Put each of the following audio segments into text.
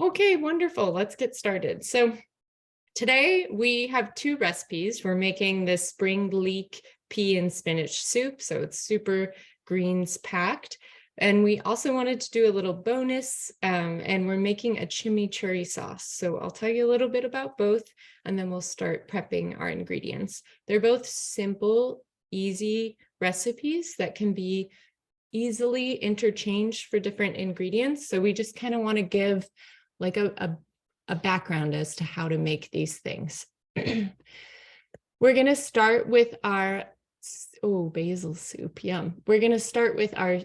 Okay, wonderful. Let's get started. So today we have two recipes. We're making this spring leek pea and spinach soup. So it's super greens packed. And we also wanted to do a little bonus, and we're making a chimichurri sauce. So I'll tell you a little bit about both, and then we'll start prepping our ingredients. They're both simple, easy recipes that can be easily interchanged for different ingredients. So we just kind of want to give like a background as to how to make these things. We're going to start with our, basil soup, yum. We're going to start with our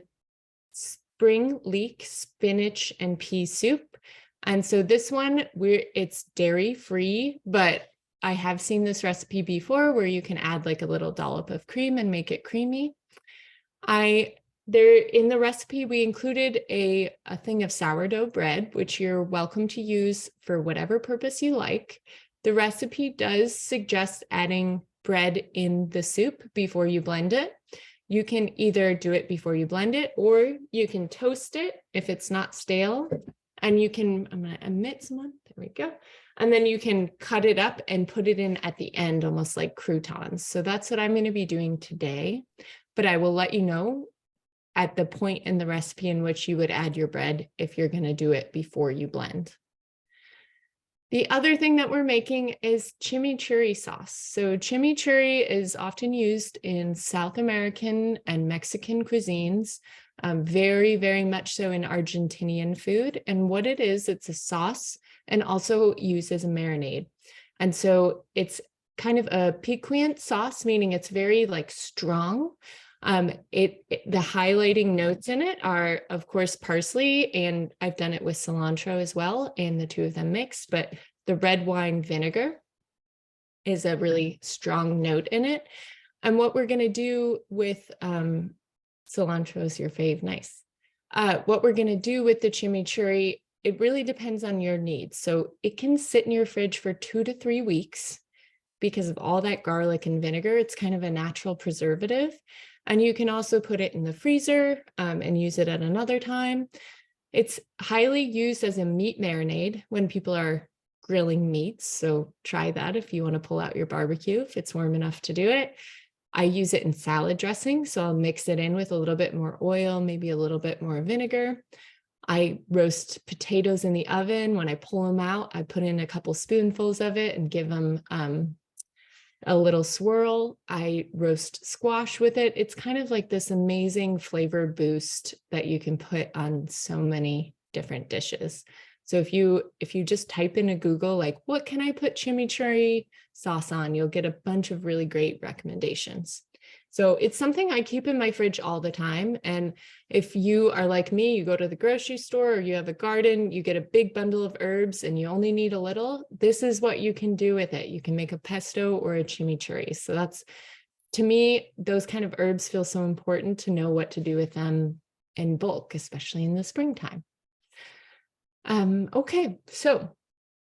spring leek spinach and pea soup. And so this one, it's dairy free, but I have seen this recipe before where you can add like a little dollop of cream and make it creamy. In the recipe, we included a thing of sourdough bread, which you're welcome to use for whatever purpose you like. The recipe does suggest adding bread in the soup before you blend it. You can either do it before you blend it, or you can toast it if it's not stale. And you can, I'm going to omit someone, there we go. And then you can cut it up and put it in at the end, almost like croutons. So that's what I'm going to be doing today. But I will let you know at the point in the recipe in which you would add your bread if you're going to do it before you blend. The other thing that we're making is chimichurri sauce. So chimichurri is often used in South American and Mexican cuisines, very, very much so in Argentinian food. And what it is, it's a sauce and also used as a marinade. And so it's kind of a piquant sauce, meaning it's very like strong. The highlighting notes in it are, of course, parsley, and I've done it with cilantro as well, and the two of them mixed, but the red wine vinegar is a really strong note in it. And what we're going to do with cilantro is your fave, nice. What we're going to do with the chimichurri, it really depends on your needs. So it can sit in your fridge for 2 to 3 weeks because of all that garlic and vinegar. It's kind of a natural preservative. And you can also put it in the freezer and use it at another time. It's highly used as a meat marinade when people are grilling meats. So try that if you want to pull out your barbecue, if it's warm enough to do it. I use it in salad dressing. So I'll mix it in with a little bit more oil, maybe a little bit more vinegar. I roast potatoes in the oven. When I pull them out, I put in a couple spoonfuls of it and give them a little swirl. I roast squash with it. It's kind of like this amazing flavor boost that you can put on so many different dishes. So if you just type into Google, like, what can I put chimichurri sauce on? You'll get a bunch of really great recommendations. So it's something I keep in my fridge all the time. And if you are like me, you go to the grocery store or you have a garden, you get a big bundle of herbs and you only need a little, this is what you can do with it. You can make a pesto or a chimichurri. So that's, to me, those kind of herbs feel so important to know what to do with them in bulk, especially in the springtime. Okay, so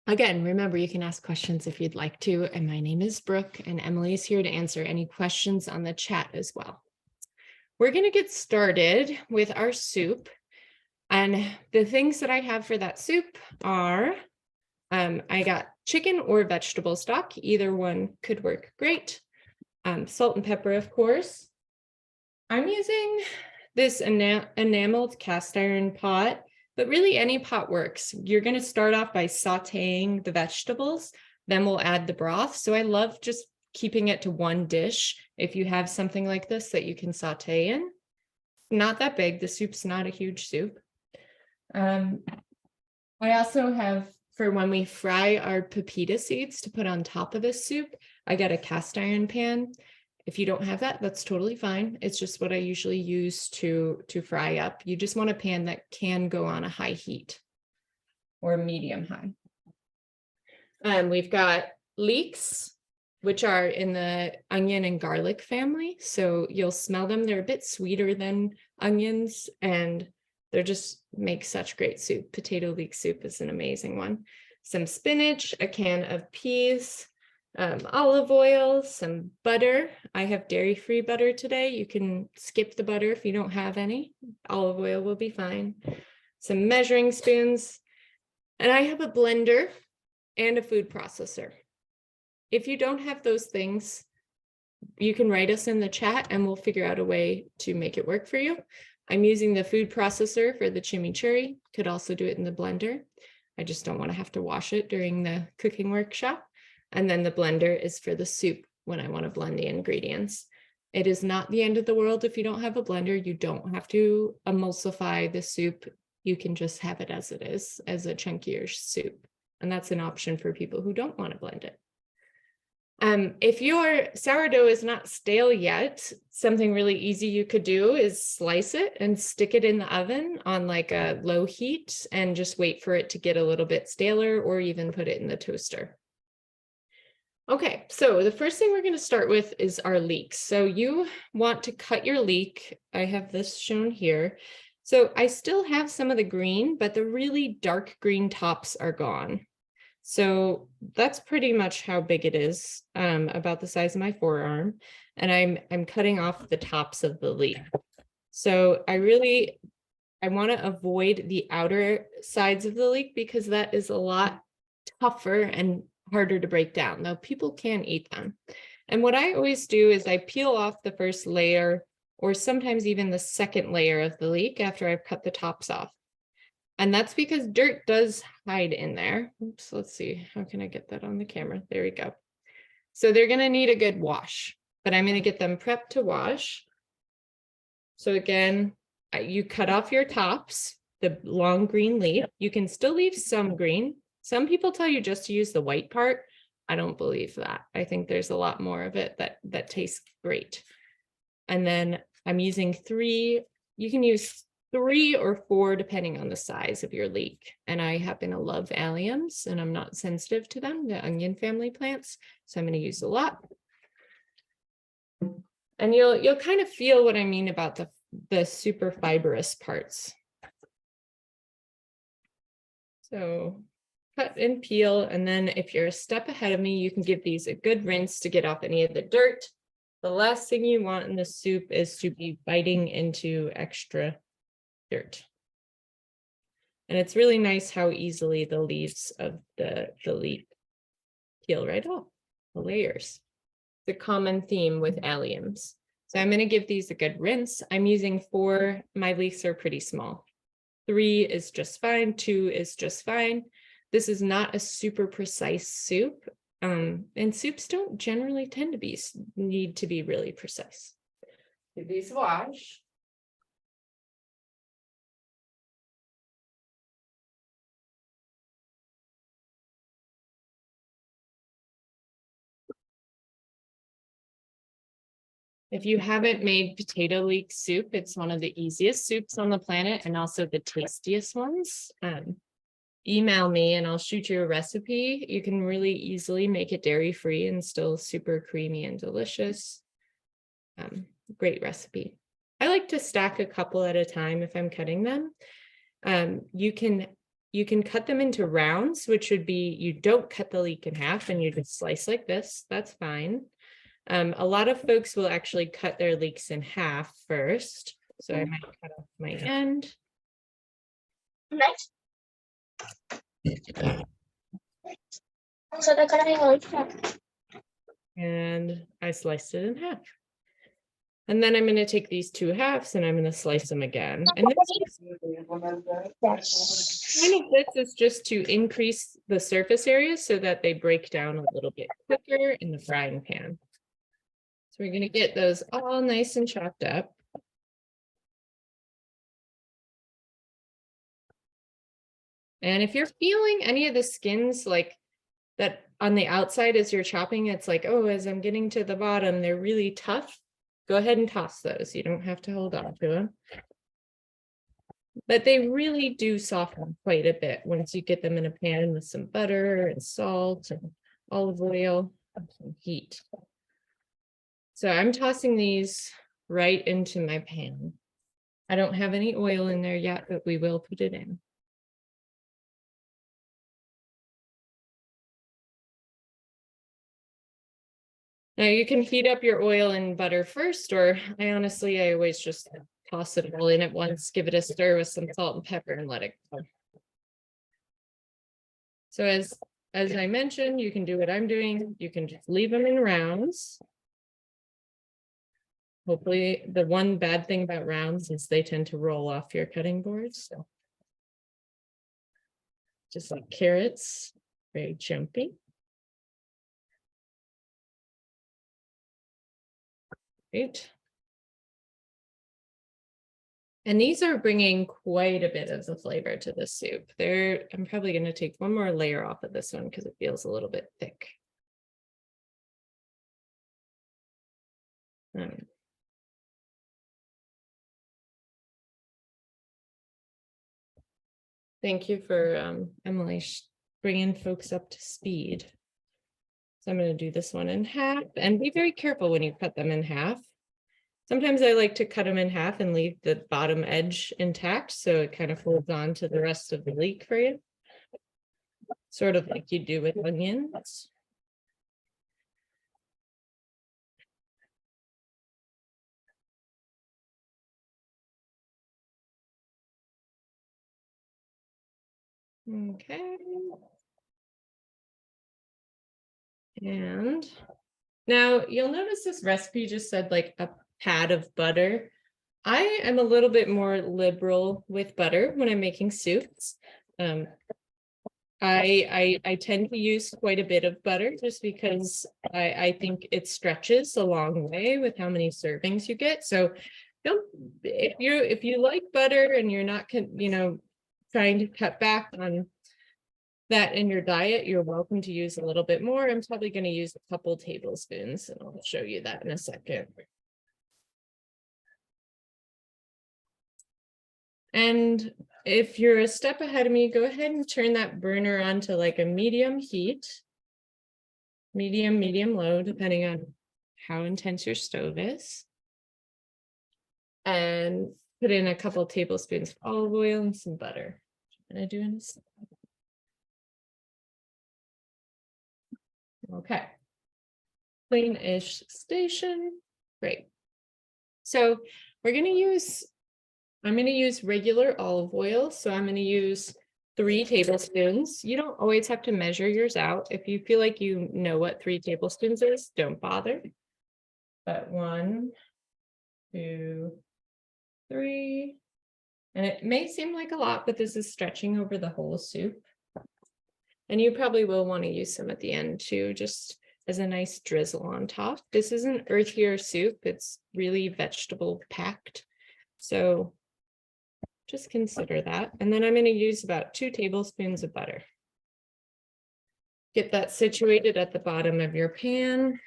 again, remember, you can ask questions if you'd like to, and my name is Brooke, and Emily is here to answer any questions on the chat as well. We're going to get started with our soup, and the things that I have for that soup are, I got chicken or vegetable stock, either one could work great, salt and pepper, of course. I'm using this enameled cast iron pot, but really any pot works. You're going to start off by sauteing the vegetables, then we'll add the broth. So I love just keeping it to one dish. If you have something like this that you can saute in, not that big. The soup's not a huge soup. I also have, for when we fry our pepita seeds to put on top of this soup, I got a cast iron pan. If you don't have that, that's totally fine. It's just what I usually use to fry up. You just want a pan that can go on a high heat or medium high. We've got leeks, which are in the onion and garlic family. So you'll smell them. They're a bit sweeter than onions, and they're just make such great soup. Potato leek soup is an amazing one. Some spinach, a can of peas, olive oil, some butter. I have dairy-free butter today. You can skip the butter if you don't have any. Olive oil will be fine. Some measuring spoons. And I have a blender and a food processor. If you don't have those things, you can write us in the chat and we'll figure out a way to make it work for you. I'm using the food processor for the chimichurri. Could also do it in the blender. I just don't want to have to wash it during the cooking workshop. And then the blender is for the soup when I want to blend the ingredients. It is not the end of the world if you don't have a blender. You don't have to emulsify the soup. You can just have it as it is, as a chunkier soup. And that's an option for people who don't want to blend it. If your sourdough is not stale yet, something really easy you could do is slice it and stick it in the oven on like a low heat and just wait for it to get a little bit staler, or even put it in the toaster. Okay, so the first thing we're going to start with is our leeks. So you want to cut your leek. I have this shown here. So I still have some of the green, but the really dark green tops are gone. So that's pretty much how big it is, about the size of my forearm. And I'm cutting off the tops of the leek. So I want to avoid the outer sides of the leek because that is a lot tougher and harder to break down, though people can eat them. And what I always do is I peel off the first layer, or sometimes even the second layer of the leek after I've cut the tops off. And that's because dirt does hide in there. Oops, let's see. How can I get that on the camera? There we go. So they're going to need a good wash, but I'm going to get them prepped to wash. So again, you cut off your tops, the long green leaf. You can still leave some green. Some people tell you just to use the white part. I don't believe that. I think there's a lot more of it that tastes great. And then I'm using 3. You can use 3 or 4 depending on the size of your leek. And I happen to love alliums and I'm not sensitive to them, the onion family plants. So I'm going to use a lot. And you'll kind of feel what I mean about the super fibrous parts. So cut and peel. And then if you're a step ahead of me, you can give these a good rinse to get off any of the dirt. The last thing you want in the soup is to be biting into extra dirt. And it's really nice how easily the leaves of the leek peel right off, the layers. The common theme with alliums. So I'm going to give these a good rinse. I'm using 4. My leeks are pretty small. 3 is just fine. 2 is just fine. This is not a super precise soup. And soups don't generally tend to need to be really precise. Do these wash. If you haven't made potato leek soup, it's one of the easiest soups on the planet and also the tastiest ones. Email me and I'll shoot you a recipe. You can really easily make it dairy-free and still super creamy and delicious. Great recipe. I like to stack a couple at a time if I'm cutting them. You can cut them into rounds, which would be, you don't cut the leek in half and you just slice like this. That's fine. A lot of folks will actually cut their leeks in half first. So I might cut off my end. And I sliced it in half. And then I'm going to take these 2 halves and I'm going to slice them again. And this is just to increase the surface area so that they break down a little bit quicker in the frying pan. So we're going to get those all nice and chopped up. And if you're feeling any of the skins like that on the outside as you're chopping, it's like, oh, as I'm getting to the bottom, they're really tough. Go ahead and toss those. You don't have to hold on to them. But they really do soften quite a bit once you get them in a pan with some butter and salt and olive oil and some heat. So I'm tossing these right into my pan. I don't have any oil in there yet, but we will put it in. Now you can heat up your oil and butter first, or I always just toss it all in at once, give it a stir with some salt and pepper and let it go. So as I mentioned, you can do what I'm doing. You can just leave them in rounds. Hopefully, the one bad thing about rounds is they tend to roll off your cutting board. So just like carrots, very jumpy. Right. And these are bringing quite a bit of the flavor to the soup. I'm probably going to take one more layer off of this one because it feels a little bit thick. Thank you for Emily bringing folks up to speed. So I'm going to do this one in half, and be very careful when you cut them in half. Sometimes I like to cut them in half and leave the bottom edge intact, so it kind of holds on to the rest of the leek for you. Sort of like you do with onions. Okay. And now you'll notice this recipe just said like a pat of butter. I am a little bit more liberal with butter when I'm making soups. I tend to use quite a bit of butter just because I think it stretches a long way with how many servings you get. So if you like butter and you're not trying to cut back on that in your diet, you're welcome to use a little bit more. I'm probably going to use a couple tablespoons, and I'll show you that in a second. And if you're a step ahead of me, go ahead and turn that burner on to like a medium heat, medium low, depending on how intense your stove is. And put in a couple tablespoons of olive oil and some butter. I'm going to do in a second. Okay. Clean-ish station. Great. So I'm going to use regular olive oil. So I'm going to use 3 tablespoons. You don't always have to measure yours out. If you feel like you know what 3 tablespoons is, don't bother. But 1, 2, 3. And it may seem like a lot, but this is stretching over the whole soup. And you probably will want to use some at the end too, just as a nice drizzle on top. This is an earthier soup. It's really vegetable packed. So just consider that. And then I'm going to use about 2 tablespoons of butter. Get that situated at the bottom of your pan.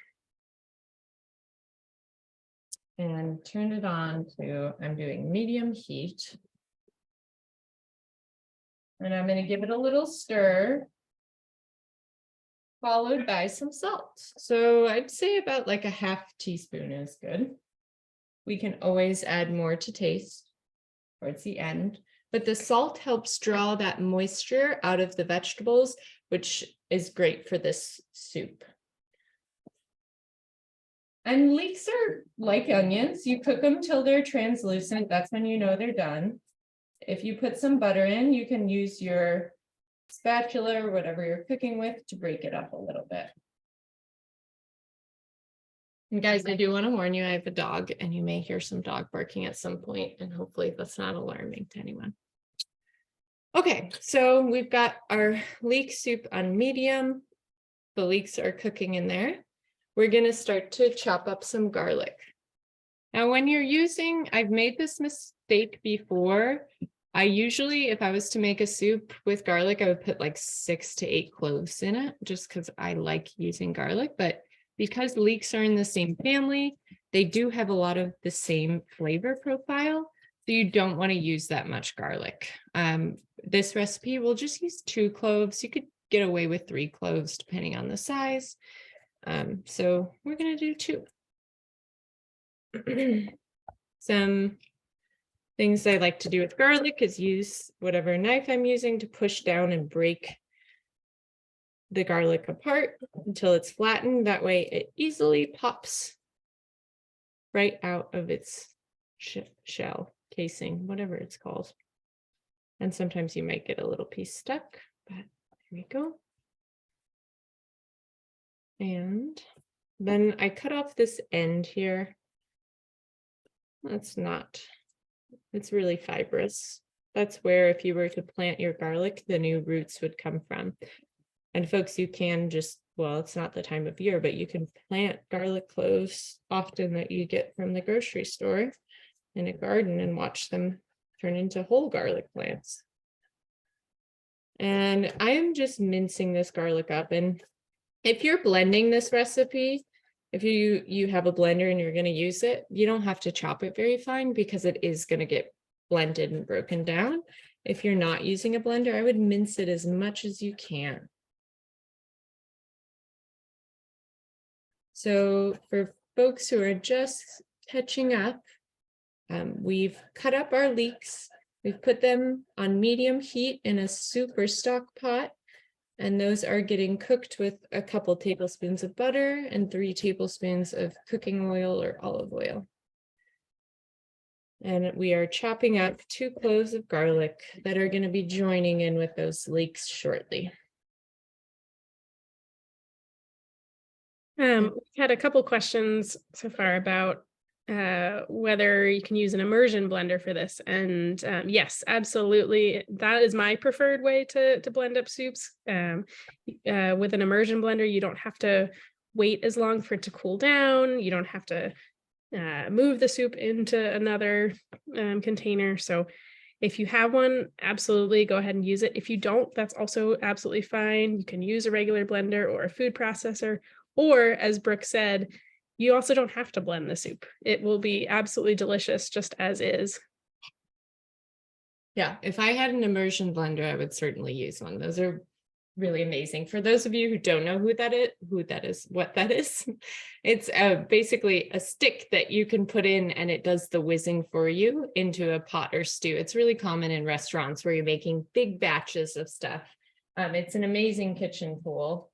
And turn it on to, I'm doing medium heat. And I'm going to give it a little stir, followed by some salt. So I'd say about like a ½ teaspoon is good. We can always add more to taste towards the end, but the salt helps draw that moisture out of the vegetables, which is great for this soup. And leeks are like onions. You cook them till they're translucent. That's when you know they're done. If you put some butter in, you can use your spatula or whatever you're cooking with to break it up a little bit. And guys, I do want to warn you, I have a dog and you may hear some dog barking at some point, and hopefully that's not alarming to anyone. Okay, so we've got our leek soup on medium. The leeks are cooking in there. We're going to start to chop up some garlic. Now, when you're using, I've made this mistake before. I usually, if I was to make a soup with garlic, I would put like 6 to 8 cloves in it, just because I like using garlic. But because leeks are in the same family, they do have a lot of the same flavor profile. So you don't want to use that much garlic. This recipe will just use 2 cloves. You could get away with 3 cloves depending on the size. So we're going to do 2. Some things I like to do with garlic is use whatever knife I'm using to push down and break the garlic apart until it's flattened. That way it easily pops right out of its shell, casing, whatever it's called. And sometimes you might get a little piece stuck, but There we go. And then I cut off this end here. That's not, it's really fibrous. That's where if you were to plant your garlic, the new roots would come from. And folks, you can just, well, it's not the time of year, but you can plant garlic cloves often that you get from the grocery store in a garden and watch them turn into whole garlic plants. And I am just mincing this garlic up. And if you're blending this recipe, if you have a blender and you're going to use it, you don't have to chop it very fine because it is going to get blended and broken down. If you're not using a blender, I would mince it as much as you can. So for folks who are just catching up, we've cut up our leeks. We've put them on medium heat in a soup or stock pot. And those are getting cooked with a couple tablespoons of butter and 3 tablespoons of cooking oil or olive oil. And we are chopping up 2 cloves of garlic that are going to be joining in with those leeks shortly. We've had a couple questions so far about whether you can use an immersion blender for this. And yes, absolutely. That is my preferred way to blend up soups. With an immersion blender, you don't have to wait as long for it to cool down. You don't have to move the soup into another container. So if you have one, absolutely go ahead and use it. If you don't, that's also absolutely fine. You can use a regular blender or a food processor, or as Brooke said, you also don't have to blend the soup. It will be absolutely delicious just as is. Yeah, if I had an immersion blender, I would certainly use one. Those are really amazing. For those of you who don't know what that is, it's basically a stick that you can put in and it does the whizzing for you into a pot or stew. It's really common in restaurants where you're making big batches of stuff. It's an amazing kitchen tool.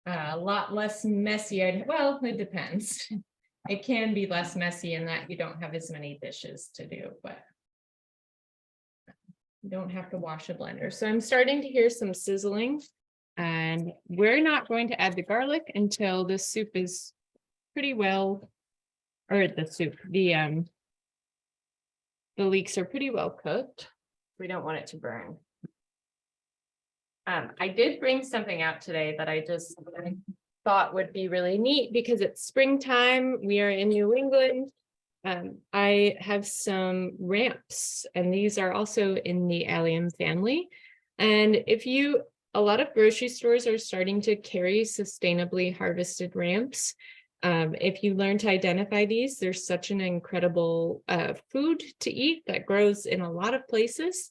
A lot less messy. Well, it depends. It can be less messy in that you don't have as many dishes to do, but you don't have to wash a blender. So I'm starting to hear some sizzling, and we're not going to add the garlic until the soup is pretty well, or the leeks are pretty well cooked. We don't want it to burn. I did bring something out today that I just thought would be really neat because it's springtime. We are in New England. I have some ramps, and these are also in the allium family. And a lot of grocery stores are starting to carry sustainably harvested ramps. If you learn to identify these, there's such an incredible food to eat that grows in a lot of places.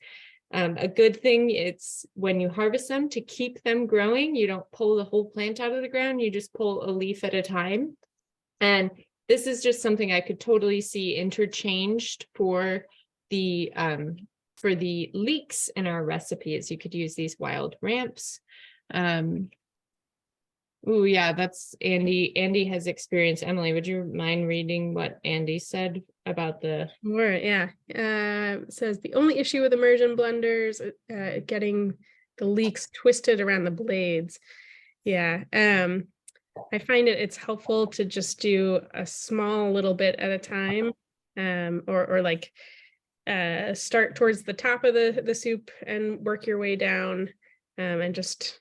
A good thing, it's when you harvest them to keep them growing. You don't pull the whole plant out of the ground, you just pull a leaf at a time. And this is just something I could totally see interchanged for the leeks in our recipes. You could use these wild ramps. Oh yeah, that's Andy. Andy has experience. Emily, would you mind reading what Andy said about the? Sure, yeah. It says the only issue with immersion blenders, getting the leeks twisted around the blades. Yeah. I find it's helpful to just do a small little bit at a time, or like start towards the top of the soup and work your way down, and just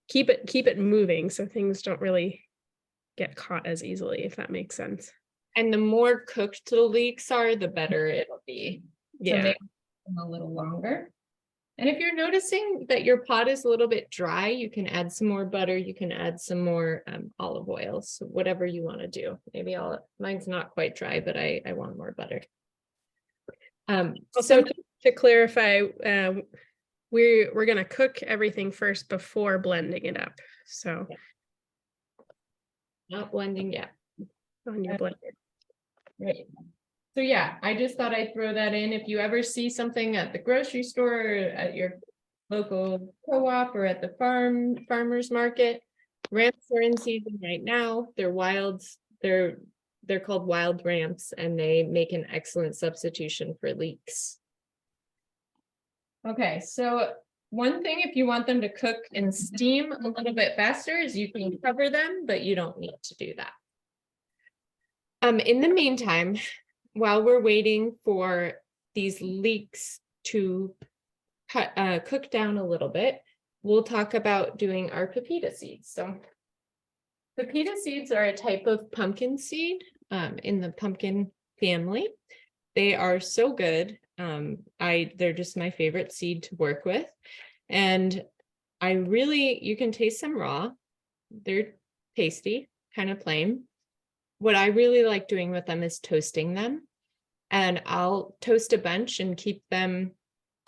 keep it moving so things don't really get caught as easily, if that makes sense. And the more cooked the leeks are, the better it'll be. Yeah. To make them a little longer. And if you're noticing that your pot is a little bit dry, you can add some more butter. You can add some more olive oil. So whatever you want to do. Maybe mine's not quite dry, but I want more butter. So to clarify, we're going to cook everything first before blending it up. So not blending yet on your blender. Right. So yeah, I just thought I'd throw that in. If you ever see something at the grocery store, or at your local co-op, or at the farmer's market, ramps are in season right now. They're wilds. They're called wild ramps, and they make an excellent substitution for leeks. Okay, so One thing, if you want them to cook and steam a little bit faster, is you can cover them, but you don't need to do that. In the meantime, while we're waiting for these leeks to cook down a little bit, we'll talk about doing our pepita seeds. So pepita seeds are a type of pumpkin seed in the pumpkin family. They are so good. They're just my favorite seed to work with. And you can taste them raw. They're tasty, kind of plain. What I really like doing with them is toasting them. And I'll toast a bunch and keep them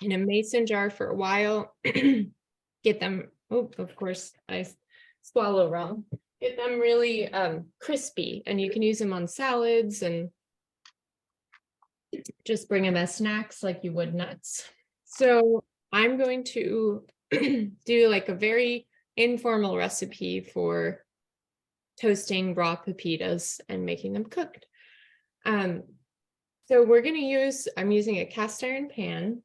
in a mason jar for a while. Get them, oh, of course, I swallow wrong. Get them really crispy, and you can use them on salads and just bring them as snacks like you would nuts. So I'm going to do like a very informal recipe for toasting raw pepitas and making them cooked. So I'm using a cast iron pan,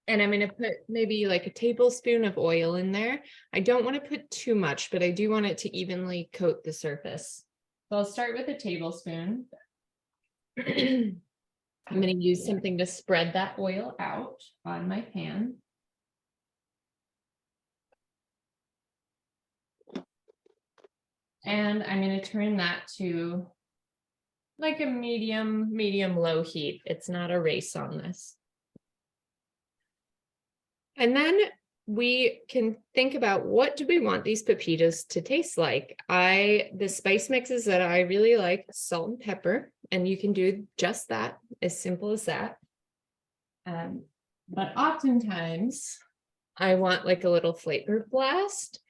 and I'm going to put maybe like a tablespoon of oil in there. I don't want to put too much, but I do want it to evenly coat the surface. So I'll start with a tablespoon. I'm going to use something to spread that oil out on my pan. And I'm going to turn that to like a medium low heat. It's not a race on this. And then we can think about, what do we want these pepitas to taste like? The spice mixes that I really like, salt and pepper, and you can do just that, as simple as that. But oftentimes I want like a little flavor blast.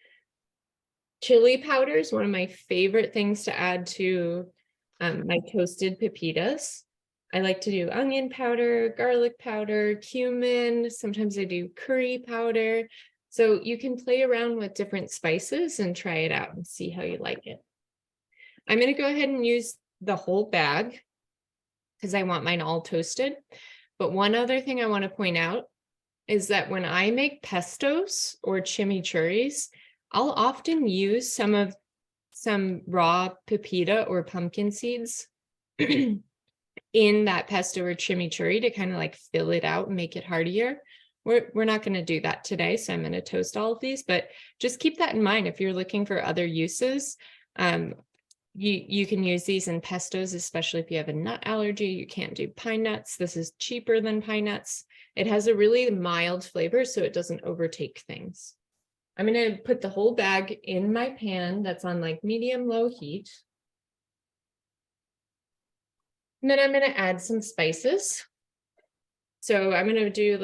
Chili powder is one of my favorite things to add to my toasted pepitas. I like to do onion powder, garlic powder, cumin. Sometimes I do curry powder. So you can play around with different spices and try it out and see how you like it. I'm going to go ahead and use the whole bag because I want mine all toasted. But one other thing I want to point out is that when I make pestos or chimichurris, I'll often use some raw pepita or pumpkin seeds in that pesto or chimichurri to kind of like fill it out and make it heartier. We're not going to do that today, so I'm going to toast all of these, but just keep that in mind if you're looking for other uses. You can use these in pestos, especially if you have a nut allergy. You can't do pine nuts. This is cheaper than pine nuts. It has a really mild flavor, so it doesn't overtake things. I'm going to put the whole bag in my pan that's on like medium low heat. And then I'm going to add some spices. So I'm going to do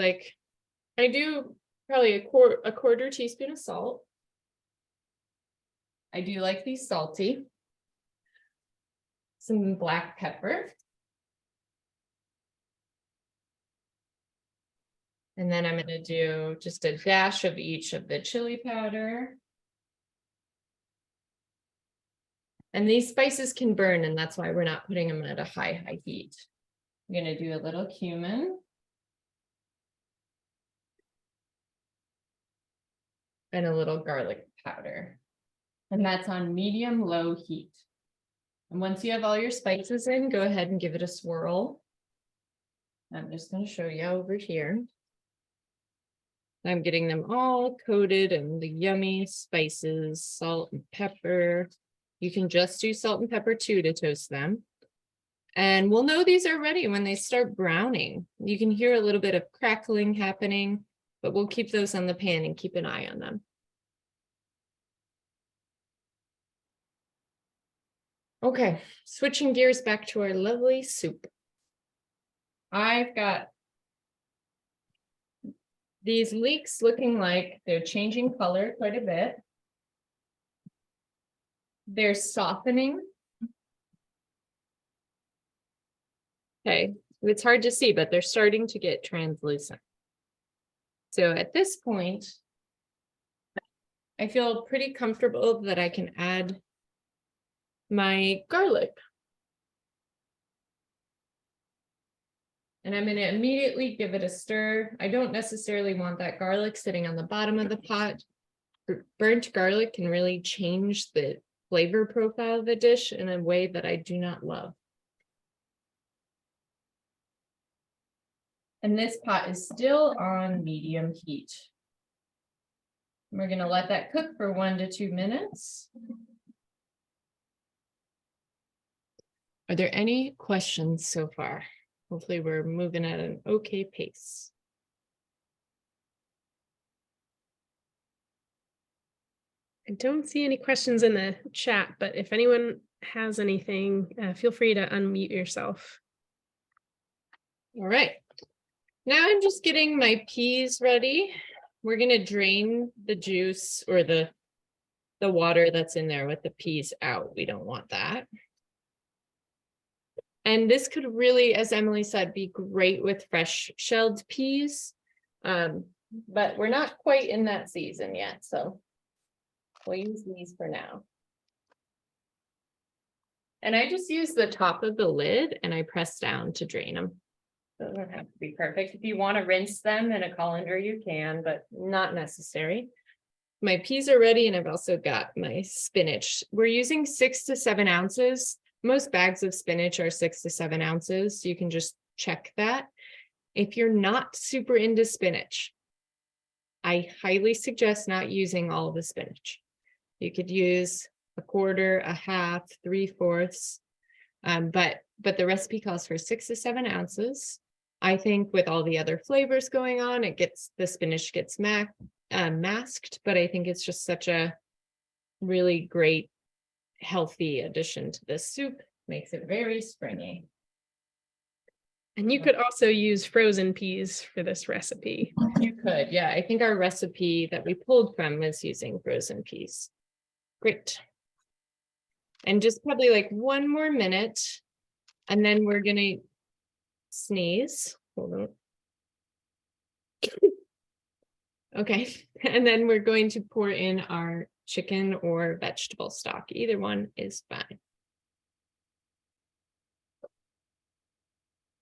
I do probably a quarter teaspoon of salt. I do like these salty. Some black pepper. And then I'm going to do just a dash of each of the chili powder. And these spices can burn, and that's why we're not putting them at a high heat. I'm going to do a little cumin. And a little garlic powder. And that's on medium low heat. And once you have all your spices in, go ahead and give it a swirl. I'm just going to show you over here. I'm getting them all coated in the yummy spices, salt and pepper. You can just do salt and pepper too to toast them. And we'll know these are ready when they start browning. You can hear a little bit of crackling happening, but we'll keep those on the pan and keep an eye on them. Okay, switching gears back to our lovely soup. I've got these leeks looking like they're changing color quite a bit. They're softening. Okay, it's hard to see, but they're starting to get translucent. So at this point, I feel pretty comfortable that I can add my garlic. And I'm going to immediately give it a stir. I don't necessarily want that garlic sitting on the bottom of the pot. Burnt garlic can really change the flavor profile of the dish in a way that I do not love. And this pot is still on medium heat. We're going to let that cook for 1 to 2 minutes. Are there any questions so far? Hopefully we're moving at an okay pace. I don't see any questions in the chat, but if anyone has anything, feel free to unmute yourself. All right. Now I'm just getting my peas ready. We're going to drain the juice or the water that's in there with the peas out. We don't want that. And this could really, as Emily said, be great with fresh shelled peas. But we're not quite in that season yet, so we'll use these for now. And I just use the top of the lid and I press down to drain them. Doesn't have to be perfect. If you want to rinse them in a colander, you can, but not necessary. My peas are ready, and I've also got my spinach. We're using 6 to 7 ounces. Most bags of spinach are 6 to 7 ounces. You can just check that. If you're not super into spinach, I highly suggest not using all of the spinach. You could use a quarter, a half, 3/4. But the recipe calls for 6 to 7 ounces. I think with all the other flavors going on, the spinach gets masked, but I think it's just such a really great, healthy addition to this soup. Makes it very springy. And you could also use frozen peas for this recipe. You could, yeah. I think our recipe that we pulled from is using frozen peas. Great. And just probably like 1 more minute, and then we're gonna sneeze. Hold on. Okay, and then we're going to pour in our chicken or vegetable stock. Either one is fine.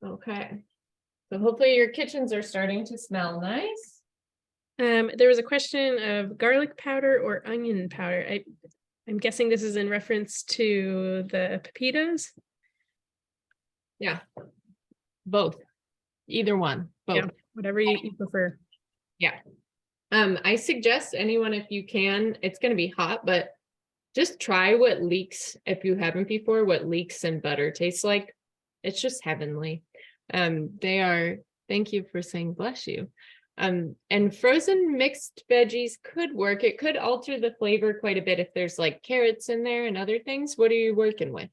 Okay, so hopefully your kitchens are starting to smell nice. There was a question of garlic powder or onion powder. I'm guessing this is in reference to the pepitas. Yeah, both. Either one, both. Yeah, whatever you prefer. Yeah. I suggest anyone, if you can, it's going to be hot, but just try what leeks, if you haven't before, what leeks and butter tastes like. It's just heavenly. Thank you for saying bless you. And frozen mixed veggies could work. It could alter the flavor quite a bit if there's like carrots in there and other things. What are you working with?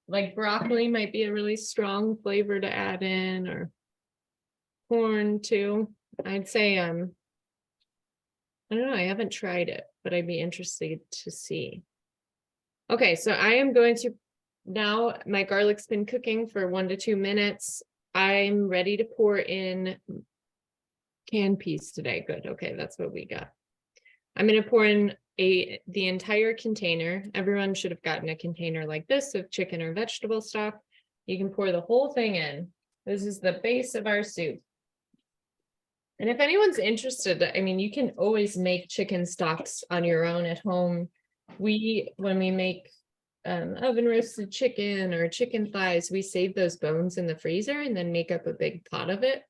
Like broccoli might be a really strong flavor to add in, or corn too. I'd say, I don't know, I haven't tried it, but I'd be interested to see. Okay, so I am going to, now my garlic's been cooking for 1 to 2 minutes. I'm ready to pour in canned peas today. Good, okay, that's what we got. I'm gonna pour in the entire container. Everyone should have gotten a container like this of chicken or vegetable stock. You can pour the whole thing in. This is the base of our soup. And if anyone's interested, I mean, you can always make chicken stocks on your own at home. When we make oven roasted chicken or chicken thighs, we save those bones in the freezer and then make up a big pot of it.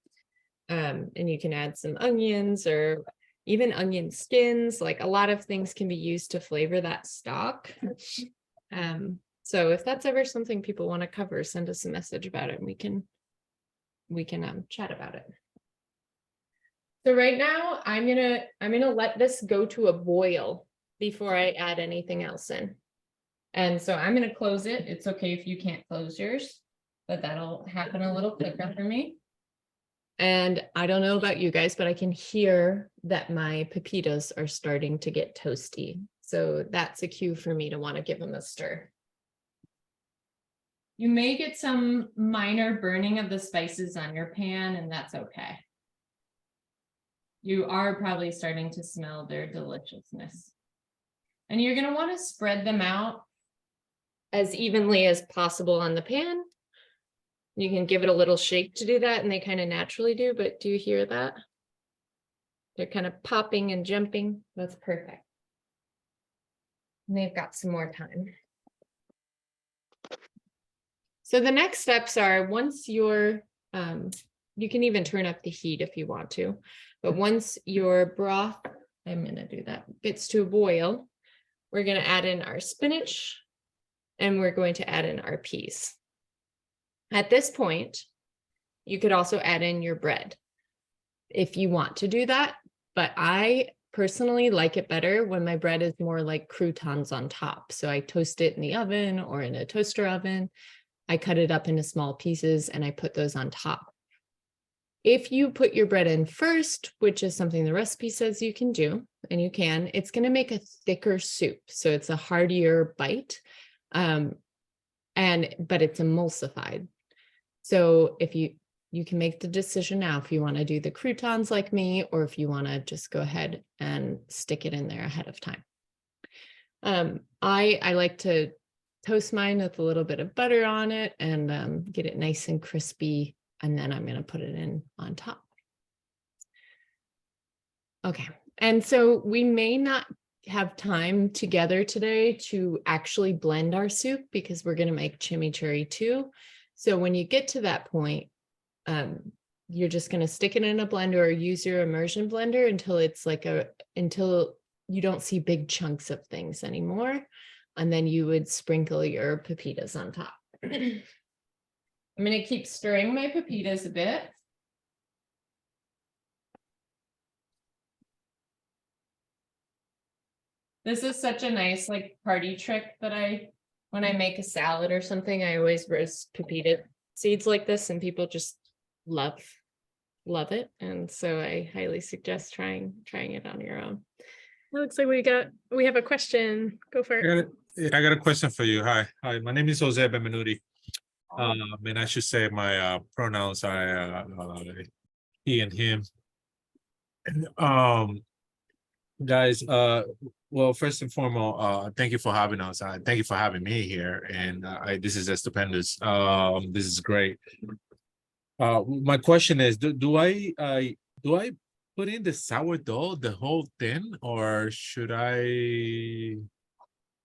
And you can add some onions or even onion skins. Like a lot of things can be used to flavor that stock. So if that's ever something people want to cover, send us a message about it and we can chat about it. So right now I'm gonna let this go to a boil before I add anything else in. And so I'm gonna close it. It's okay if you can't close yours, but that'll happen a little quicker for me. And I don't know about you guys, but I can hear that my pepitas are starting to get toasty. So that's a cue for me to want to give them a stir. You may get some minor burning of the spices on your pan, and that's okay. You are probably starting to smell their deliciousness. And you're going to want to spread them out as evenly as possible on the pan. You can give it a little shake to do that, and they kind of naturally do, but do you hear that? They're kind of popping and jumping. That's perfect. And they've got some more time. So the next steps are, once your, you can even turn up the heat if you want to, but once your broth, I'm going to do that, gets to a boil, we're going to add in our spinach and we're going to add in our peas. At this point, you could also add in your bread if you want to do that, but I personally like it better when my bread is more like croutons on top. So I toast it in the oven or in a toaster oven. I cut it up into small pieces and I put those on top. If you put your bread in first, which is something the recipe says you can do, and you can, it's going to make a thicker soup. So it's a heartier bite, but it's emulsified. So if you can make the decision now if you want to do the croutons like me, or if you want to just go ahead and stick it in there ahead of time. I like to toast mine with a little bit of butter on it and get it nice and crispy. And then I'm going to put it in on top. Okay. And so we may not have time together today to actually blend our soup because we're going to make chimichurri too. So when you get to that point, you're just going to stick it in a blender or use your immersion blender until it's like until you don't see big chunks of things anymore. And then you would sprinkle your pepitas on top. I'm going to keep stirring my pepitas a bit. This is such a nice like party trick that when I make a salad or something, I always roast pepita seeds like this, and people just love it. And so I highly suggest trying it on your own. It looks like we have a question. Go for it. I got a question for you. Hi, my name is Jose Benvenuti. And I should say my pronouns are he and him. Guys, well, first and foremost, thank you for having us. Thank you for having me here. And this is stupendous. This is great. My question is, do I put in the sourdough, the whole thing, or should I?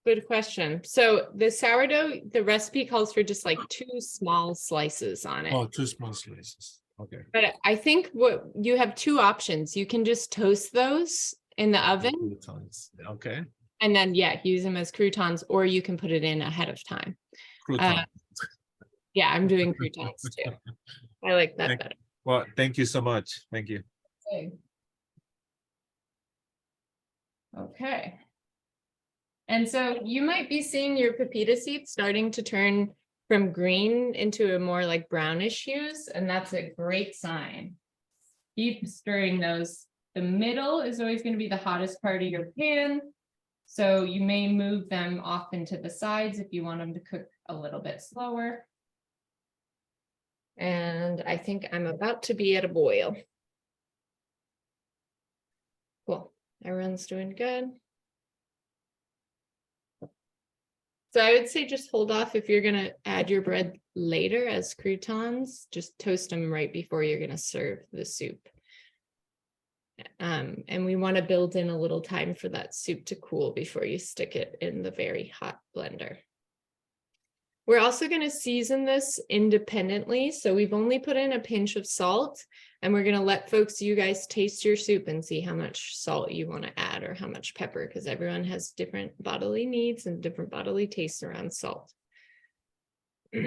Good question. So the sourdough, the recipe calls for just like 2 small slices on it. Oh, 2 small slices. Okay. But I think what you have 2 options. You can just toast those in the oven. Croutons. Okay. And then, use them as croutons, or you can put it in ahead of time. Croutons. Yeah, I'm doing croutons too. I like that better. Well, thank you so much. Thank you. Okay. And so you might be seeing your pepita seeds starting to turn from green into a more like brownish hues, and that's a great sign. Keep stirring those. The middle is always going to be the hottest part of your pan, so you may move them off into the sides if you want them to cook a little bit slower. And I think I'm about to be at a boil. Cool. Everyone's doing good. So I would say just hold off if you're going to add your bread later as croutons. Just toast them right before you're going to serve the soup. And we want to build in a little time for that soup to cool before you stick it in the very hot blender. We're also going to season this independently. So we've only put in a pinch of salt, and we're going to let you guys taste your soup and see how much salt you want to add or how much pepper, because everyone has different bodily needs and different bodily tastes around salt. All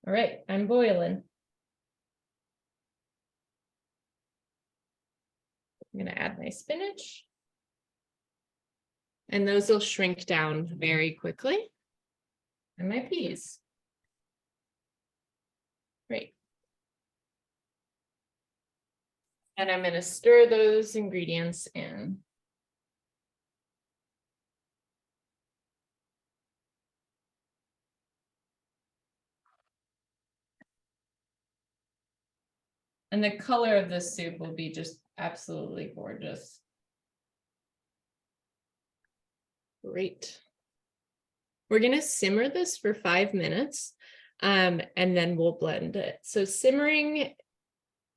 right, I'm boiling. I'm going to add my spinach. And those will shrink down very quickly. And my peas. Great. And I'm going to stir those ingredients in. And the color of this soup will be just absolutely gorgeous. Great. We're going to simmer this for 5 minutes, and then we'll blend it. So simmering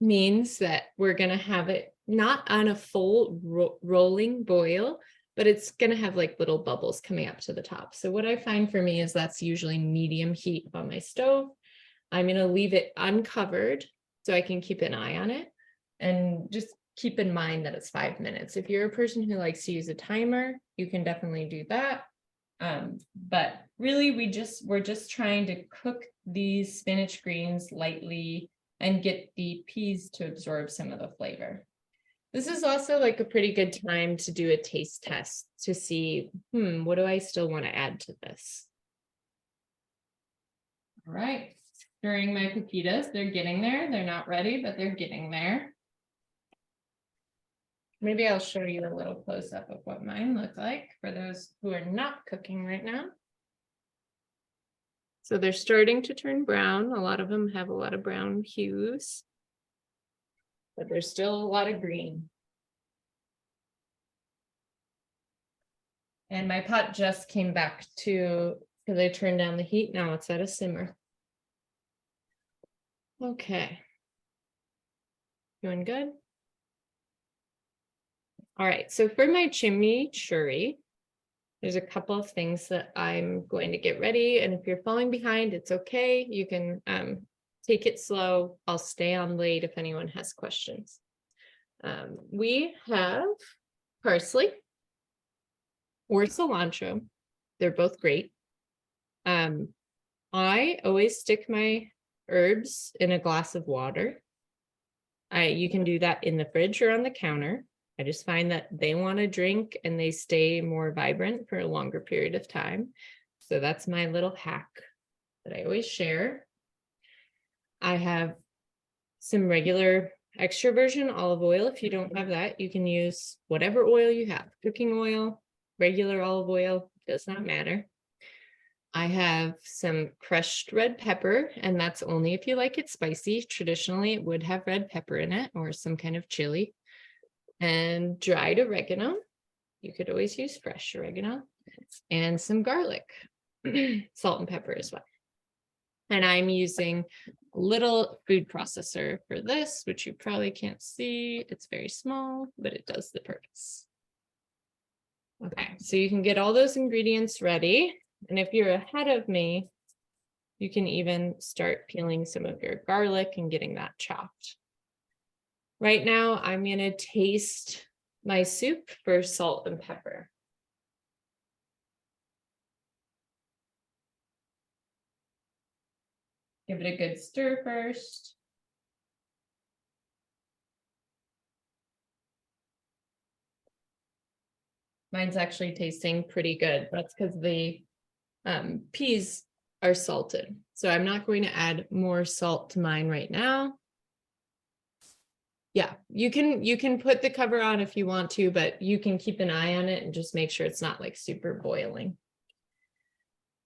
means that we're going to have it not on a full rolling boil, but it's going to have like little bubbles coming up to the top. So what I find for me is that's usually medium heat on my stove. I'm going to leave it uncovered so I can keep an eye on it, and just keep in mind that it's 5 minutes. If you're a person who likes to use a timer, you can definitely do that. But really we're just trying to cook these spinach greens lightly and get the peas to absorb some of the flavor. This is also like a pretty good time to do a taste test to see, what do I still want to add to this? All right, stirring my pepitas. They're getting there. They're not ready, but they're getting there. Maybe I'll show you a little close up of what mine look like for those who are not cooking right now. So they're starting to turn brown. A lot of them have a lot of brown hues, but there's still a lot of green. And my pot just came back to, because I turned down the heat. Now it's at a simmer. Okay. Doing good? All right, so for my chimichurri, there's a couple of things that I'm going to get ready. And if you're falling behind, it's okay. You can take it slow. I'll stay on late if anyone has questions. We have parsley or cilantro. They're both great. I always stick my herbs in a glass of water. You can do that in the fridge or on the counter. I just find that they want to drink and they stay more vibrant for a longer period of time. So that's my little hack that I always share. I have some regular extra virgin olive oil. If you don't have that, you can use whatever oil you have. Cooking oil, regular olive oil, does not matter. I have some crushed red pepper, and that's only if you like it spicy. Traditionally, it would have red pepper in it or some kind of chili. And dried oregano. You could always use fresh oregano, and some garlic, salt and pepper as well. And I'm using a little food processor for this, which you probably can't see. It's very small, but it does the purpose. Okay, so you can get all those ingredients ready. And if you're ahead of me, you can even start peeling some of your garlic and getting that chopped. Right now, I'm going to taste my soup for salt and pepper. Give it a good stir first. Mine's actually tasting pretty good. That's because the peas are salted. So I'm not going to add more salt to mine right now. Yeah, you can put the cover on if you want to, but you can keep an eye on it and just make sure it's not like super boiling.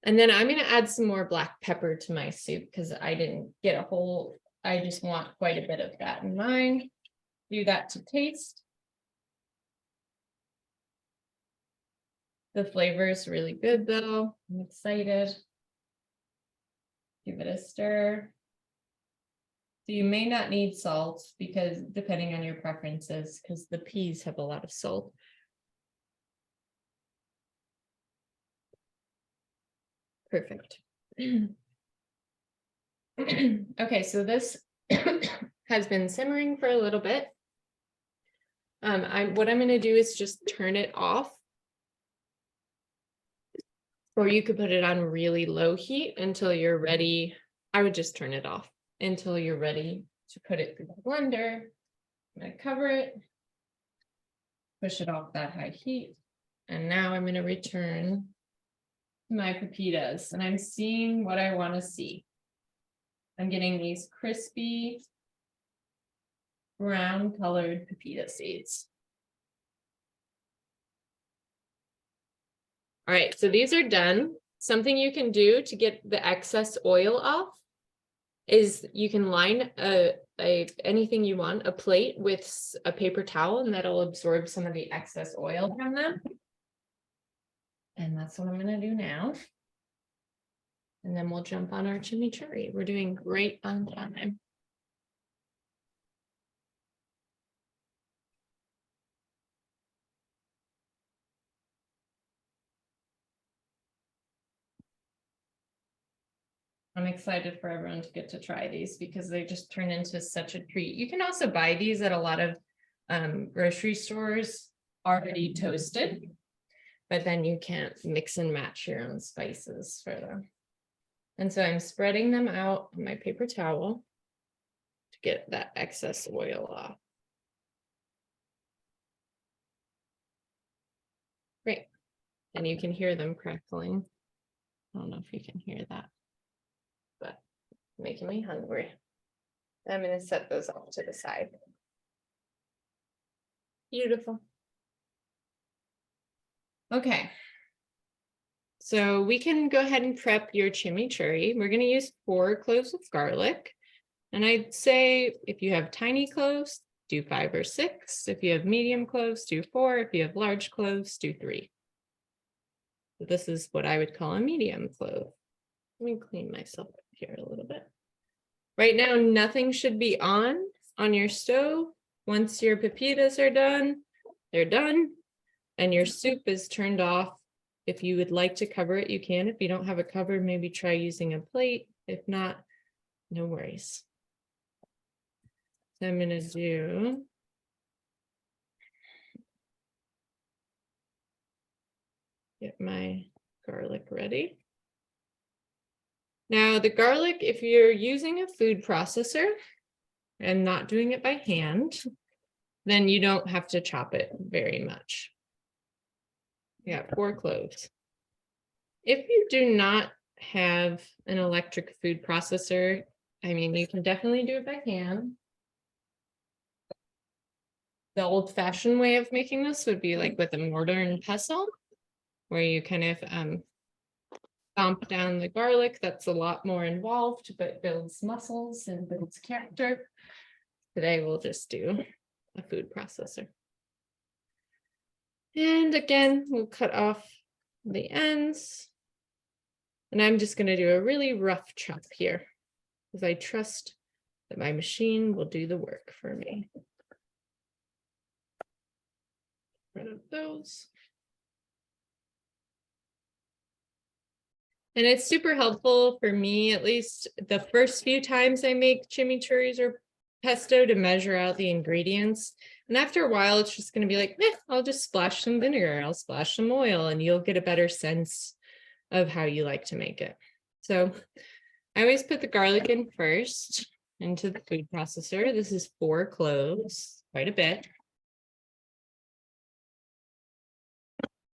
And then I'm going to add some more black pepper to my soup because I didn't get a whole, I just want quite a bit of that in mine. Do that to taste. The flavor is really good though. I'm excited. Give it a stir. So you may not need salt because depending on your preferences, because the peas have a lot of salt. Perfect. Okay, so this has been simmering for a little bit. What I'm going to do is just turn it off. Or you could put it on really low heat until you're ready. I would just turn it off until you're ready to put it through the blender. I'm going to cover it, push it off that high heat. And now I'm going to return my pepitas and I'm seeing what I want to see. I'm getting these crispy brown colored pepita seeds. All right, so these are done. Something you can do to get the excess oil off is you can line anything you want, a plate with a paper towel, and that'll absorb some of the excess oil from them. And that's what I'm gonna do now. And then we'll jump on our chimichurri. We're doing great on time. I'm excited for everyone to get to try these because they just turn into such a treat. You can also buy these at a lot of grocery stores already toasted, but then you can't mix and match your own spices for them. And so I'm spreading them out on my paper towel to get that excess oil off. Great. And you can hear them crackling. I don't know if you can hear that, but making me hungry. I'm going to set those off to the side. Beautiful. Okay. So we can go ahead and prep your chimichurri. We're going to use 4 cloves of garlic. And I'd say if you have tiny cloves, do 5 or 6. If you have medium cloves, do 4. If you have large cloves, do 3. So this is what I would call a medium clove. Let me clean myself up here a little bit. Right now, nothing should be on your stove. Once your pepitas are done, they're done. And your soup is turned off. If you would like to cover it, you can. If you don't have a cover, maybe try using a plate. If not, no worries. So I'm going to get my garlic ready. Now the garlic, if you're using a food processor and not doing it by hand, then you don't have to chop it very much. Yeah, 4 cloves. If you do not have an electric food processor, I mean, you can definitely do it by hand. The old-fashioned way of making this would be like with a mortar and pestle, where you kind of stomp down the garlic. That's a lot more involved, but builds muscles and builds character. Today we'll just do a food processor. And again, we'll cut off the ends. And I'm just going to do a really rough chop here, because I trust that my machine will do the work for me. Rid of those. And it's super helpful for me, at least the first few times I make chimichurris or pesto, to measure out the ingredients. And after a while, it's just going to be like, I'll just splash some vinegar, I'll splash some oil, and you'll get a better sense of how you like to make it. So I always put the garlic in first into the food processor. This is 4 cloves, quite a bit.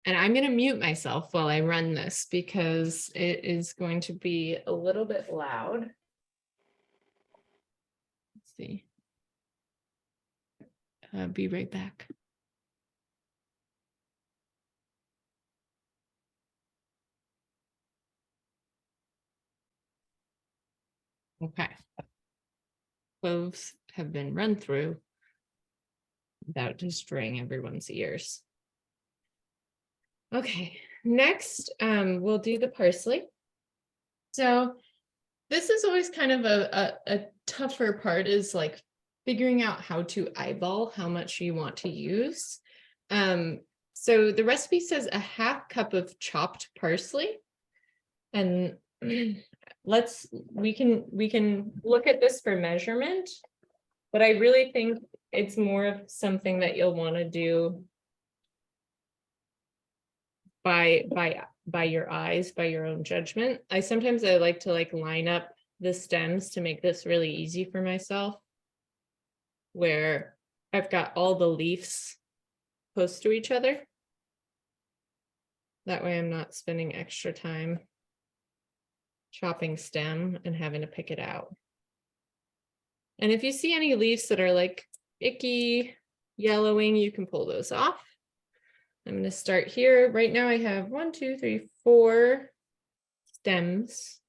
And I'm going to mute myself while I run this because it is going to be a little bit loud. Let's see. Be right back. Okay. Cloves have been run through without destroying everyone's ears. Okay, next we'll do the parsley. So this is always kind of a tougher part, is like figuring out how to eyeball how much you want to use. So the recipe says a 1/2 cup of chopped parsley, and we can look at this for measurement, but I really think it's more of something that you'll want to do by your eyes, by your own judgment. I like to line up the stems to make this really easy for myself, where I've got all the leaves close to each other. That way I'm not spending extra time chopping stem and having to pick it out. And if you see any leaves that are like icky, yellowing, you can pull those off. I'm going to start here. Right now I have 1, 2, 3, 4 stems.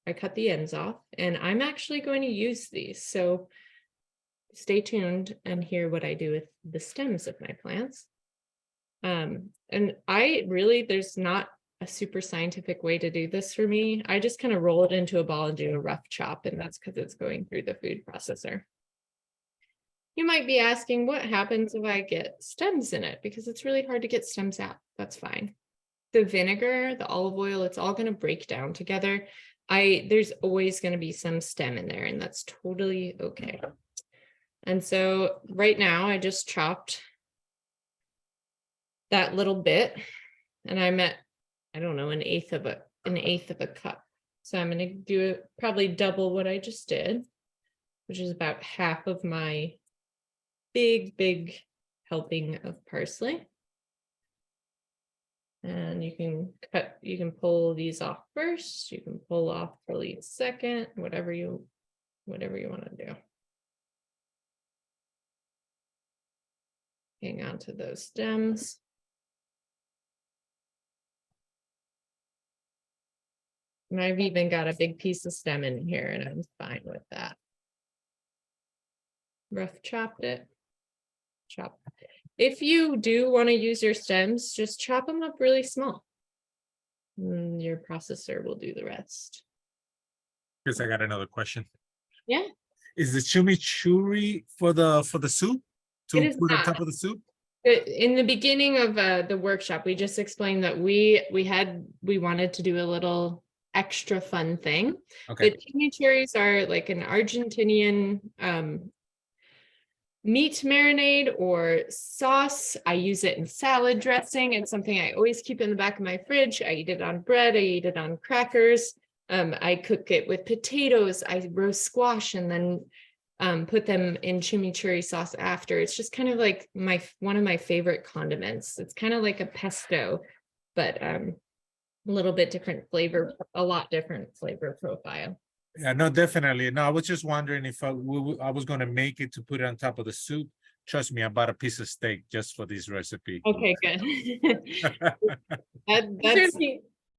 I cut the ends off, and I'm actually going to use these. So stay tuned and hear what I do with the stems of my plants. And there's not a super scientific way to do this for me. I just kind of roll it into a ball and do a rough chop, and that's because it's going through the food processor. You might be asking, what happens if I get stems in it? Because it's really hard to get stems out. That's fine. The vinegar, the olive oil, it's all going to break down together. There's always going to be some stem in there, and that's totally okay. And so right now I just chopped that little bit, and I'm at, I don't know, an eighth of a cup. So I'm going to do probably double what I just did, which is about half of my big helping of parsley. And you can pull these off first, you can pull off the leaves second, whatever you want to do. Hang on to those stems. And I've even got a big piece of stem in here, and I'm fine with that. Rough chopped it. Chop. If you do want to use your stems, just chop them up really small. And your processor will do the rest. Chris, I got another question. Yeah. Is the chimichurri for the soup to put on top of the soup? In the beginning of the workshop, we just explained that we wanted to do a little extra fun thing. Okay. The chimichurris are like an Argentinian meat marinade or sauce. I use it in salad dressing. It's something I always keep in the back of my fridge. I eat it on bread. I eat it on crackers. I cook it with potatoes. I roast squash and then put them in chimichurri sauce after. It's just kind of like one of my favorite condiments. It's kind of like a pesto, but a little bit different flavor, a lot different flavor profile. Yeah, no, definitely. No, I was just wondering if I was going to make it to put it on top of the soup. Trust me, I bought a piece of steak just for this recipe. Okay, good.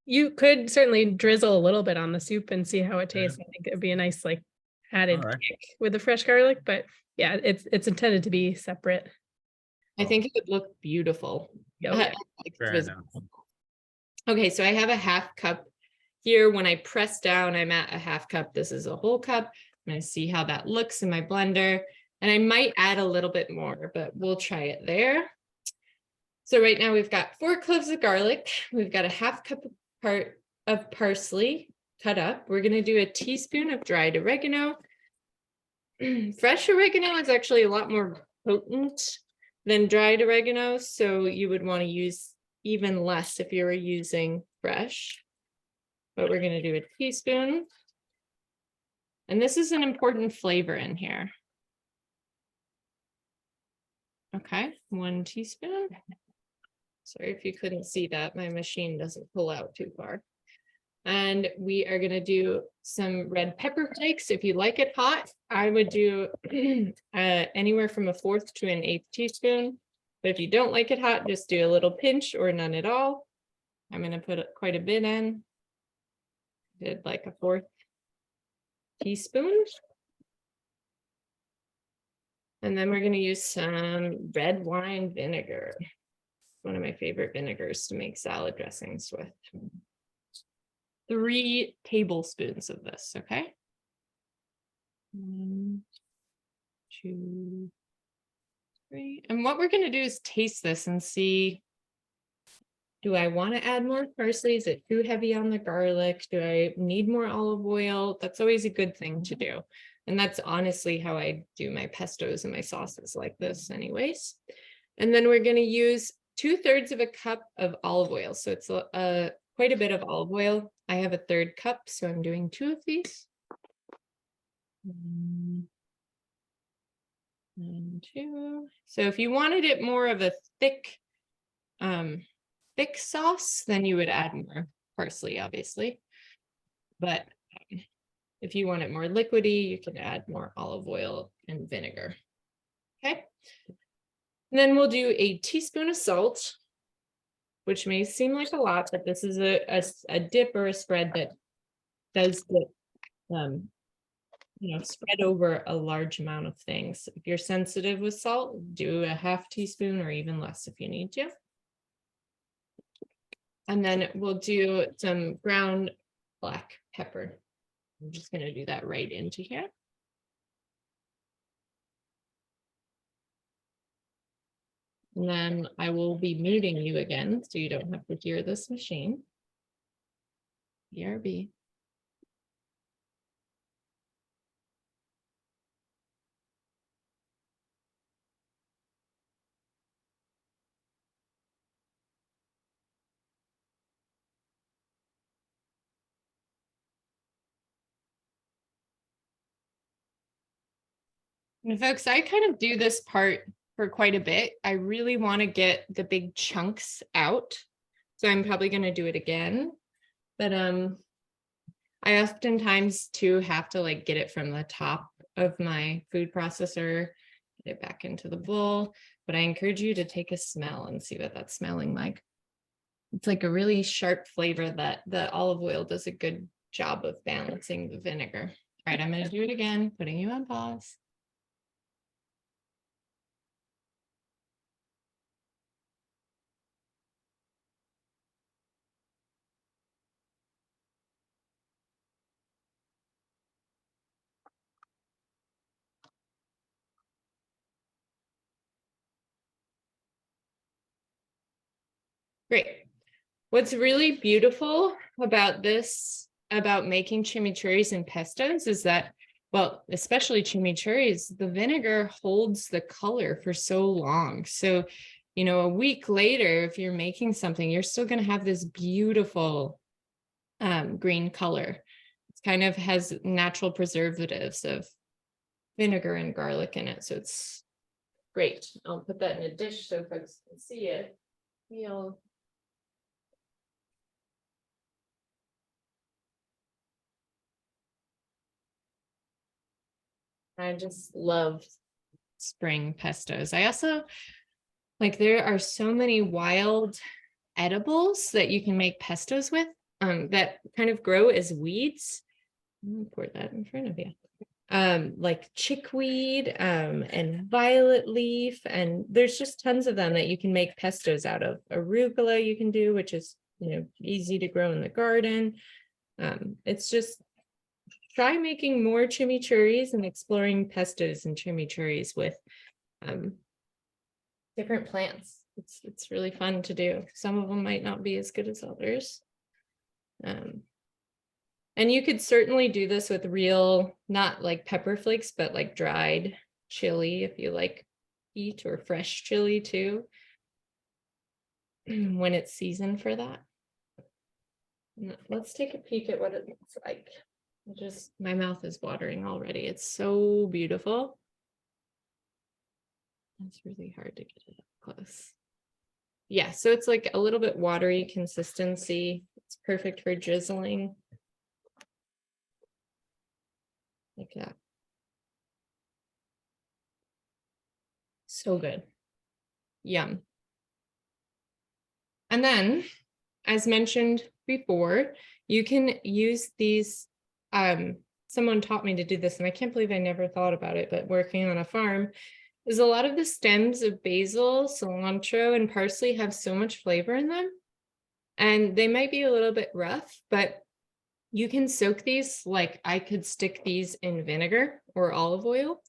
You could certainly drizzle a little bit on the soup and see how it tastes. I think it'd be a nice like added kick with the fresh garlic, but yeah, it's intended to be separate. I think it would look beautiful. Yeah. Okay, so I have a half cup here. When I press down, I'm at a half cup. This is a whole cup. I'm going to see how that looks in my blender. And I might add a little bit more, but we'll try it there. So right now we've got 4 cloves of garlic. We've got a half cup of parsley cut up. We're going to do a teaspoon of dried oregano. Fresh oregano is actually a lot more potent than dried oregano, so you would want to use even less if you were using fresh. But we're going to do a teaspoon. And this is an important flavor in here. Okay, 1 teaspoon. Sorry if you couldn't see that. My machine doesn't pull out too far. And we are going to do some red pepper flakes. If you like it hot, I would do anywhere from a 1/4 to an 1/8 teaspoon. But if you don't like it hot, just do a little pinch or none at all. I'm going to put quite a bit in. Did like a 1/4 teaspoon. And then we're going to use some red wine vinegar. One of my favorite vinegars to make salad dressings with. 3 tablespoons of this, okay? 1, 2, 3. And what we're going to do is taste this and see, do I want to add more parsley? Is it too heavy on the garlic? Do I need more olive oil? That's always a good thing to do. And that's honestly how I do my pestos and my sauces like this anyways. And then we're going to use 2/3 of a cup of olive oil. So it's quite a bit of olive oil. I have a 1/3 cup, so I'm doing 2 of these. 1 and 2. So if you wanted it more of a thick sauce, then you would add more parsley, obviously. But if you want it more liquidy, you can add more olive oil and vinegar. Okay. And then we'll do a teaspoon of salt, which may seem like a lot, but this is a dip or a spread that does get, spread over a large amount of things. If you're sensitive with salt, do a 1/2 teaspoon or even less if you need to. And then we'll do some ground black pepper. I'm just going to do that right into here. And then I will be muting you again, so you don't have to hear this machine. BRB. And folks, I kind of do this part for quite a bit. I really want to get the big chunks out. So I'm probably going to do it again. But I oftentimes too have to like get it from the top of my food processor, get it back into the bowl. But I encourage you to take a smell and see what that's smelling like. It's like a really sharp flavor that the olive oil does a good job of balancing the vinegar. All right, I'm going to do it again, putting you on pause. Great. What's really beautiful about this, about making chimichurris and pestos is that, well, especially chimichurris, the vinegar holds the color for so long. So, you know, a week later, if you're making something, you're still going to have this beautiful green color. It kind of has natural preservatives of vinegar and garlic in it. So it's great. I'll put that in a dish so folks can see it. You'll I just love spring pestos. I also like there are so many wild edibles that you can make pestos with that kind of grow as weeds. I'm gonna pour that in front of you. Like chickweed and violet leaf, and there's just tons of them that you can make pestos out of. Arugula you can do, which is, you know, easy to grow in the garden. It's just try making more chimichurris and exploring pestos and chimichurris with different plants. It's really fun to do. Some of them might not be as good as others. And you could certainly do this with real, not like pepper flakes, but like dried chili if you like heat, or fresh chili too, when it's seasoned for that. Let's take a peek at what it looks like. Just my mouth is watering already. It's so beautiful. It's really hard to get it up close. Yeah, so it's like a little bit watery consistency. It's perfect for drizzling. Like that. So good. Yum. And then, as mentioned before, you can use these. Someone taught me to do this, and I can't believe I never thought about it, but working on a farm is a lot of the stems of basil, cilantro, and parsley have so much flavor in them. And they might be a little bit rough, but you can soak these, like I could stick these in vinegar or olive oil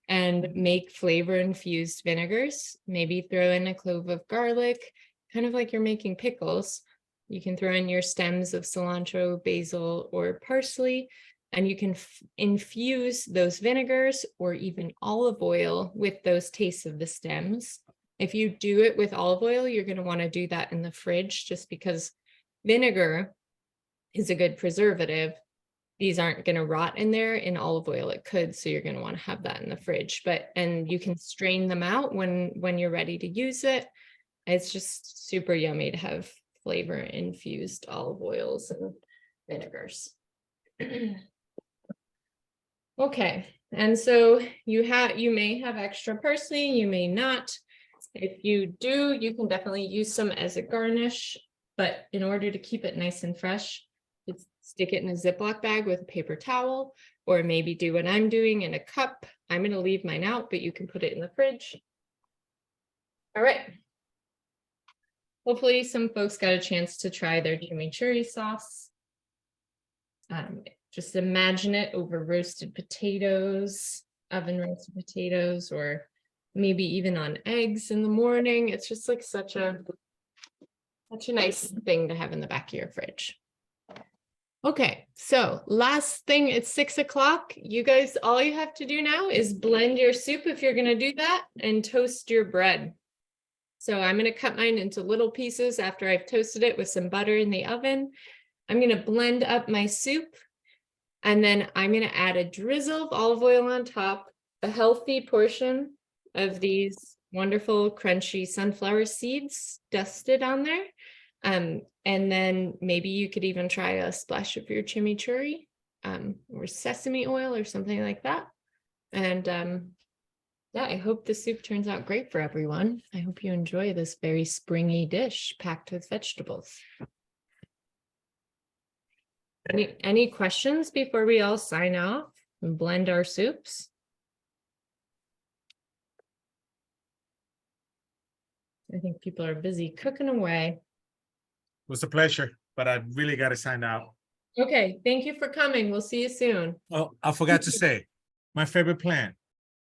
and make flavor infused vinegars. Maybe throw in a clove of garlic, kind of like you're making pickles. You can throw in your stems of cilantro, basil, or parsley, and you can infuse those vinegars or even olive oil with those tastes of the stems. If you do it with olive oil, you're going to want to do that in the fridge, just because vinegar is a good preservative. These aren't going to rot in there. In olive oil it could, so you're going to want to have that in the fridge. And you can strain them out when you're ready to use it. It's just super yummy to have flavor infused olive oils and vinegars. Okay, and so you may have extra parsley, you may not. If you do, you can definitely use some as a garnish, but in order to keep it nice and fresh, stick it in a Ziploc bag with a paper towel, or maybe do what I'm doing in a cup. I'm going to leave mine out, but you can put it in the fridge. All right. hopefully some folks got a chance to try their chimichurri sauce. Just imagine it over roasted potatoes, oven roasted potatoes, or maybe even on eggs in the morning. It's just like such a nice thing to have in the back of your fridge. Okay, so last thing, it's 6 o'clock. You guys, all you have to do now is blend your soup if you're gonna do that, and toast your bread. So I'm gonna cut mine into little pieces after I've toasted it with some butter in the oven. I'm gonna blend up my soup, and then I'm gonna add a drizzle of olive oil on top, a healthy portion of these wonderful crunchy sunflower seeds dusted on there. And then maybe you could even try a splash of your chimichurri, or sesame oil or something like that. And yeah, I hope the soup turns out great for everyone. I hope you enjoy this very springy dish packed with vegetables. Any questions before we all sign off and blend our soups? I think people are busy cooking away. It was a pleasure, but I really got to sign out. Okay, thank you for coming. We'll see you soon. Oh, I forgot to say, my favorite plant.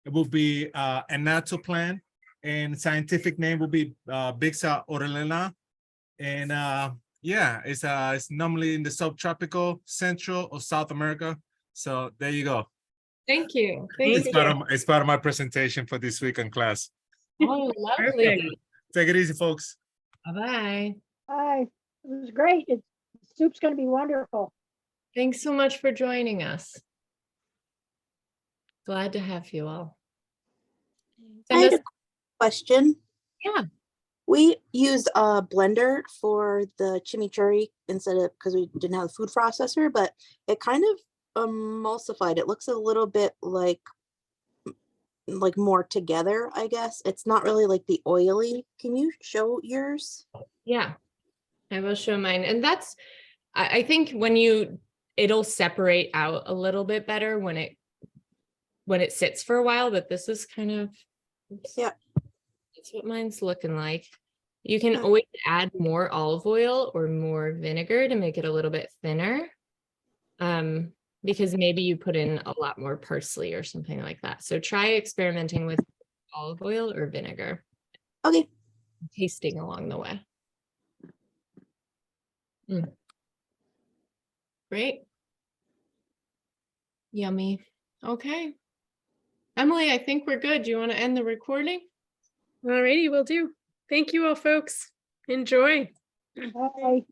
It will be a natto plant, and scientific name will be Bixa orellana. And yeah, it's normally in the subtropical, Central or South America. So there you go. Thank you. It's part of my presentation for this week in class. Oh, lovely. Perfect. Take it easy, folks. Bye-bye. Hi, it was great. The soup's gonna be wonderful. Thanks so much for joining us. Glad to have you all. I Send had us- a question. Yeah. We used a blender for the chimichurri instead of, because we didn't have a food processor, but it kind of emulsified. It looks a little bit like more together, I guess. It's not really like the oily. Can you show yours? Yeah, I will show mine. And that's, I think it'll separate out a little bit better when it sits for a while, but this is kind of, oops. Yeah. That's what mine's looking like. You can Yeah. always add more olive oil or more vinegar to make it a little bit thinner. Because maybe you put in a lot more parsley or something like that. So try experimenting with olive oil or vinegar, Okay. tasting along the way. Great. Yummy. Okay. Emily, I think we're good. Do you want to end the recording? Alrighty, will do. Thank you all, folks. Enjoy. Bye.